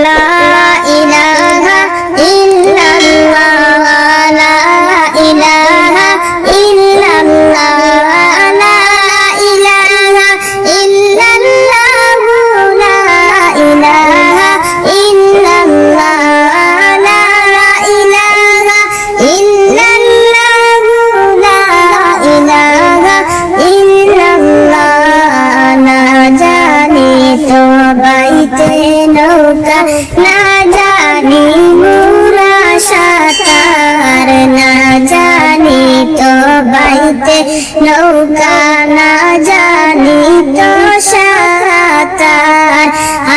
লা ইলাহা ইল্লাল্লাহ, লা ইলাহা ইল্লাল্লাহ, লা ইলাহা ইল্লাল্লাহ, লা ইলাহা ইল্লাল্লাহ, লা ইলাহা ইল্লাল্লাহ, লা ইলাহা ইল্লাল্লাহ। না জানি তো বাইতে নৌকা, না জানি মুরা সাঁতার, না জানি তো বাইতে নৌকা, না জানি তো সাঁতার।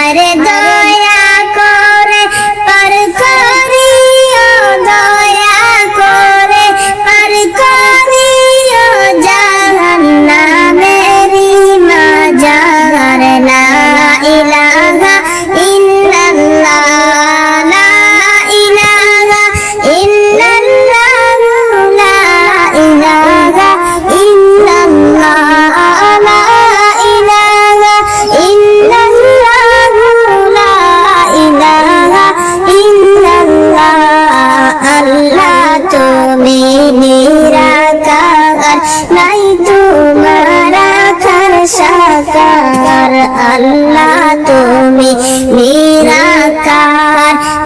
আরে দয়া করে পার করিও, দয়া করে পার করিও জাহান্নামেরি মাজার। লা ইলাহা ইল্লাল্লাহ, লা ইলাহা ইল্লাল্লাহ, লা ইলাহা ইল্লাল্লাহ, লা ইলাহা ইল্লাল্লাহ, লা ইলাহা ইল্লাল্লাহ। আল্লাহ তুমি নিরাকার, নাই তোমার আকার সাকার। আল্লাহ তুমি নিরাকার,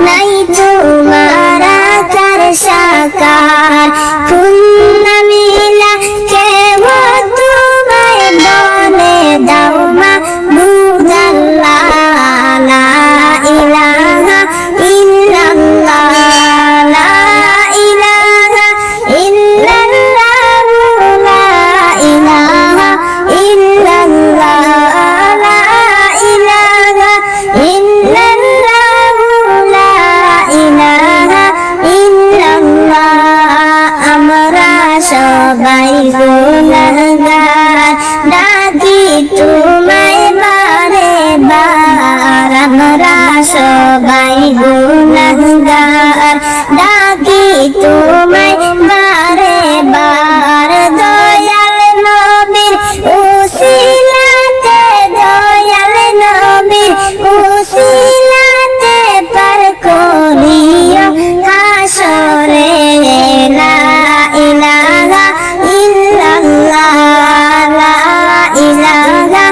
নাই তোমার আকার সাকার। কুন্না মিলা কেহ তোমায় বলে দাও মাবুদাল্লাহ। লা ইলাহা ইল্লাল্লাহ, লা ইলাহা ইল্লাল্লাহ, লা ইলাহা ইল্লাল্লাহ, লা ইলাহা ইল্লাল্লাহ, লা ইলাহা ইল্লাল্লাহ। আমরা সবাই গুনাহগার, ডাকি তোমায় বারে বার। আমরা সবাই গুনাহগার, ডাকি তোমায় বারে বার। দয়াল নবীর উসিলাতে, দয়াল নবীর উসিলাতে পার করিও হাসরে। লা ইলাহা ইল্লাল্লাহ, লা ইলাহা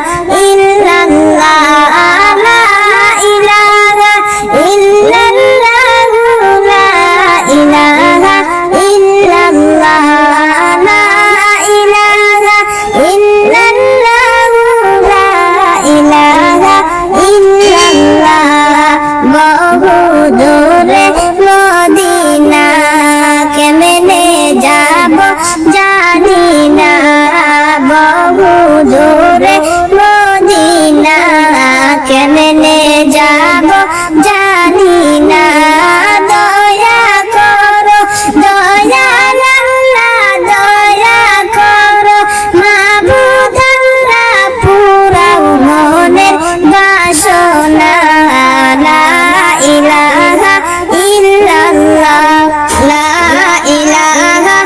ইল্লাল্লাহ, লা ইলাহা ইল্লাল্লাহ, লা ইলাহা ইল্লাল্লাহ, লা ইলাহা ইল্লাল্লাহ, লা ইলাহা ইল্লাল্লাহ। বহু দূরে মদিনা, কেমনে যাব জানি না। বহু দূরে মদিনা, কেমনে যাব জানি না। দয়া করো দয়াল আল্লাহ, দয়া করো মাবুদ আল্লাহ, পুরাও মনের বাসনা। লা ইলাহা ইল্লাল্লাহ, লা ইলাহা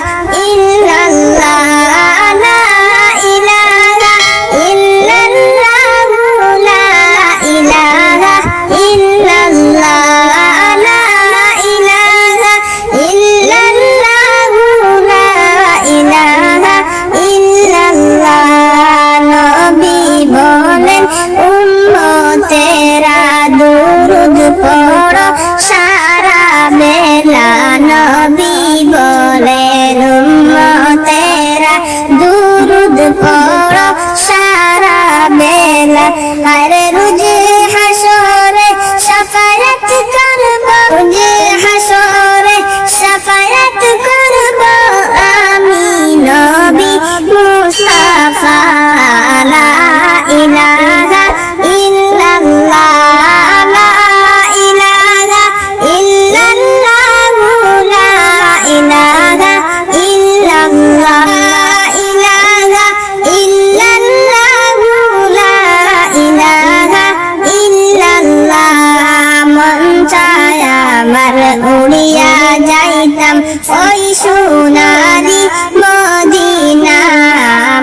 ইল্লাল্লাহ, লা ইলাহা ইল্লাল্লাহ, লা ইলাহা ইল্লাল্লাহ, লা ইলাহা ইল্লাল্লাহ, লা ইলাহা ইল্লাল্লাহ। নবী বলেন উম্মতেরা দুরুদ পড়ো সারা বেলা। নবী বলেন উম্মতেরা দুরুদ পড়ো সারা বেলা। আরে রোজ হাসরে শাফায়াত করব, রোজ হাসরে শাফায়াত করব আমি নবী মুস্তাফা। লা ইলাহা ইল্লাল্লাহ, লা ইলাহা ইল্লাল্লাহ, লা ইলাহা ইল্লাল্লাহ, লা ইলাহা ইল্লাল্লাহ, লা ইলাহা ইল্লাল্লাহ। মন চায় আমার উড়িয়া যাইতাম ওই সোনারি মদিনা।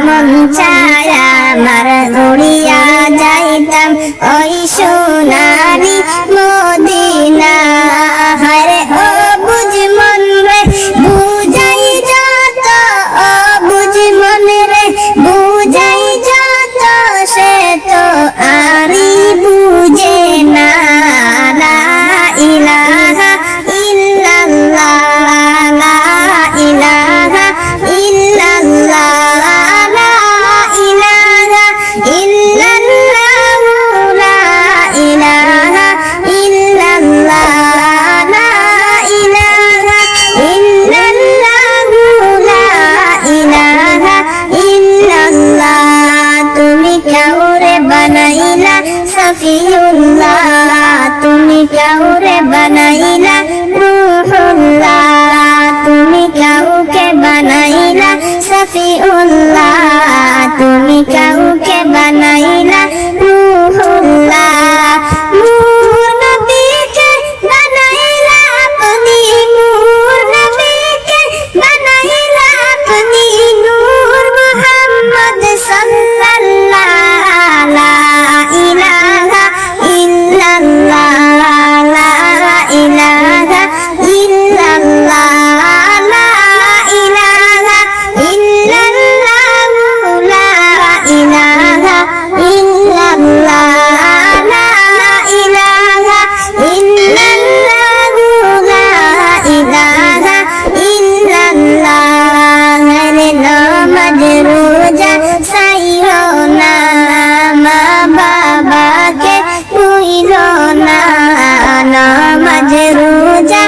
মন চায় আমার উড়িয়া যাইতাম ওই সোনারি মদিনা। সফিউল্লাহ, তুমি কাউরে বানাইলা রূহুল্লাহ, তুমি কাউকে বানাইলা সফিউল্লাহ, তুমি কাউকে বানাইলা রূহুল্লাহ। নূর নবীকে বানাইলা আপনি, নূর নবীকে বানাইলা আপনি, নূর মুহাম্মদ সাল্লাল্লাহ, লা ইলাহা ইল্লাল্লাহ, লা ইলাহা ইল্লাল্লাহ, লা ইলাহা ইল্লাল্লাহ, লা ইলাহা ইল্লাল্লাহ, লা ইলাহা ইল্লাল্লাহ, লা ইলাহা ইল্লাল্লাহ। রে নামাজ রোজা সাইও না, মা বাবাকে ভুইলো না, নামাজ রোজা